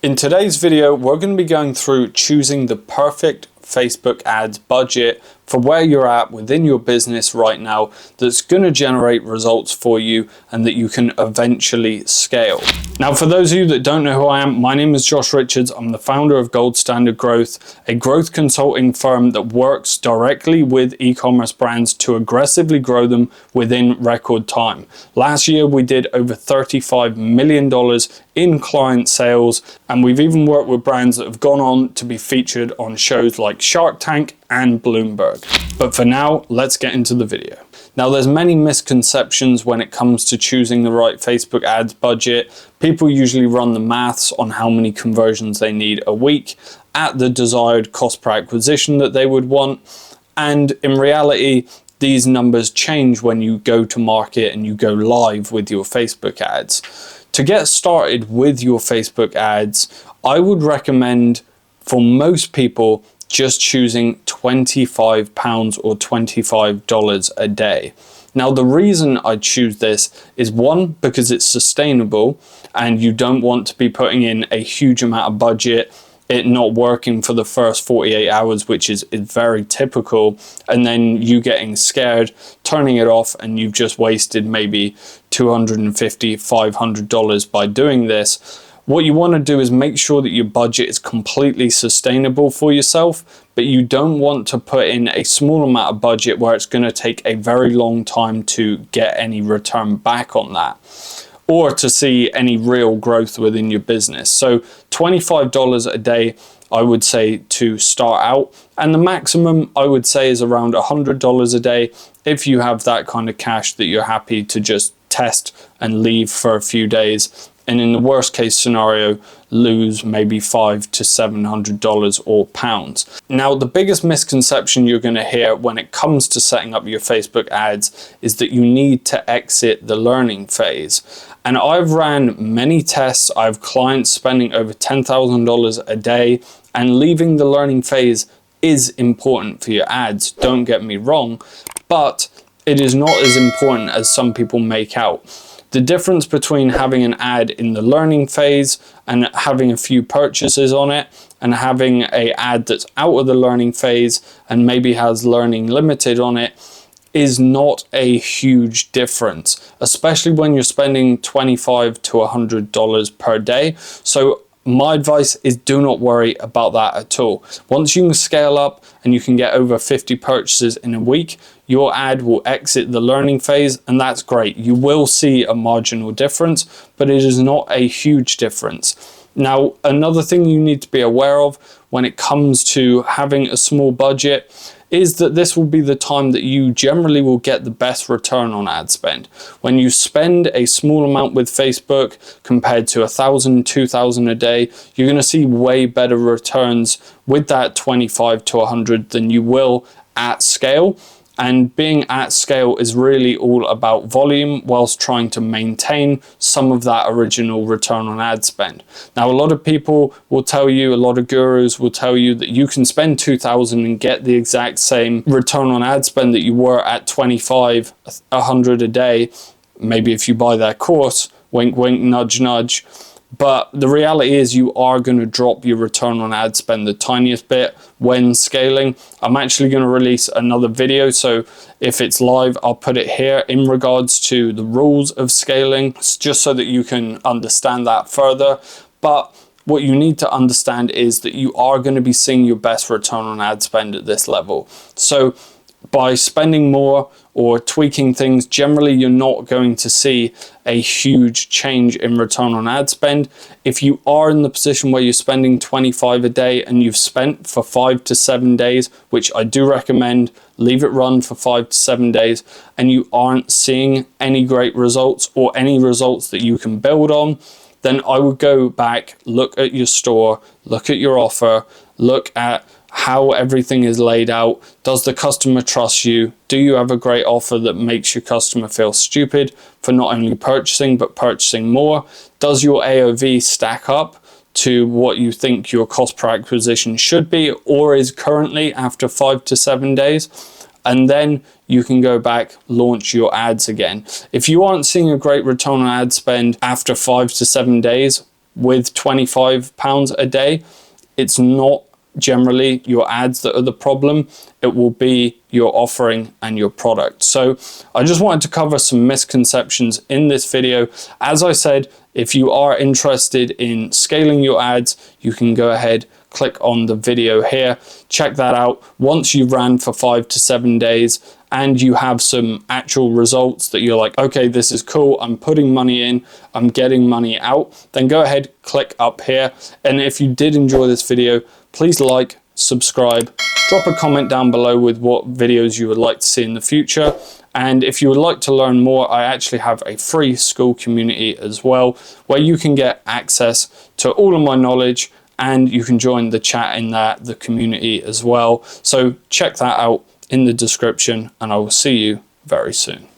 In today's video, we're going to be going through choosing the perfect Facebook ads budget for where you're at within your business right now that's going to generate results for you and that you can eventually scale. Now, for those of you that don't know who I am, my name is Josh Richards. I'm the founder of Gold Standard Growth, a growth consulting firm that works directly with e-commerce brands to aggressively grow them within record time. Last year, we did over $35 million in client sales, and we've even worked with brands that have gone on to be featured on shows like Shark Tank and Bloomberg. But for now, let's get into the video. Now, there's many misconceptions when it comes to choosing the right Facebook ads budget. People usually run the maths on how many conversions they need a week at the desired cost per acquisition that they would want. And in reality, these numbers change when you go to market and you go live with your Facebook ads. To get started with your Facebook ads, I would recommend for most people just choosing £25 or $25 a day. Now, the reason I choose this is one, because it's sustainable and you don't want to be putting in a huge amount of budget, it not working for the first 48 hours, which is very typical, and then you getting scared, turning it off, and you've just wasted maybe $250, $500 by doing this. What you want to do is make sure that your budget is completely sustainable for yourself, but you don't want to put in a small amount of budget where it's going to take a very long time to get any return back on that, or to see any real growth within your business. So $25 a day, I would say, to start out. And the maximum, I would say, is around $100 a day if you have that kind of cash that you're happy to just test and leave for a few days. And in the worst case scenario, lose maybe $500 to $700 or pounds. Now, the biggest misconception you're going to hear when it comes to setting up your Facebook ads is that you need to exit the learning phase. And I've ran many tests. I have clients spending over $10,000 a day, and leaving the learning phase is important for your ads. Don't get me wrong, but it is not as important as some people make out. The difference between having an ad in the learning phase and having a few purchases on it, and having an ad that's out of the learning phase and maybe has learning limited on it, is not a huge difference, especially when you're spending $25 to $100 per day. So my advice is do not worry about that at all. Once you can scale up and you can get over 50 purchases in a week, your ad will exit the learning phase, and that's great. You will see a marginal difference, but it is not a huge difference. Now, another thing you need to be aware of when it comes to having a small budget is that this will be the time that you generally will get the best return on ad spend. When you spend a small amount with Facebook compared to $1,000, $2,000 a day, you're going to see way better returns with that 25 to 100 than you will at scale. And being at scale is really all about volume whilst trying to maintain some of that original return on ad spend. Now, a lot of people will tell you, a lot of gurus will tell you that you can spend $2,000 and get the exact same return on ad spend that you were at 25, 100 a day. Maybe if you buy their course, wink, wink, nudge, nudge. But the reality is you are going to drop your return on ad spend the tiniest bit when scaling. I'm actually going to release another video, so if it's live, I'll put it here in regards to the rules of scaling, just so that you can understand that further. But what you need to understand is that you are going to be seeing your best return on ad spend at this level. So by spending more or tweaking things, generally you're not going to see a huge change in return on ad spend. If you are in the position where you're spending 25 a day and you've spent for 5 to 7 days, which I do recommend, leave it run for 5 to 7 days, and you aren't seeing any great results or any results that you can build on, then I would go back, look at your store, look at your offer, look at how everything is laid out. Does the customer trust you? Do you have a great offer that makes your customer feel stupid for not only purchasing but purchasing more? Does your AOV stack up to what you think your cost per acquisition should be or is currently after 5 to 7 days? And then you can go back, launch your ads again. If you aren't seeing a great return on ad spend after 5 to 7 days, with £25 a day, it's not generally your ads that are the problem. It will be your offering and your product. So I just wanted to cover some misconceptions in this video. As I said, if you are interested in scaling your ads, you can go ahead, click on the video here, check that out. Once you've ran for 5 to 7 days and you have some actual results that you're like, okay, this is cool, I'm putting money in, I'm getting money out, then go ahead, click up here. And if you did enjoy this video, please like, subscribe, drop a comment down below with what videos you would like to see in the future. And if you would like to learn more, I actually have a free school community as well, where you can get access to all of my knowledge and you can join the chat in the community as well. So check that out in the description and I will see you very soon.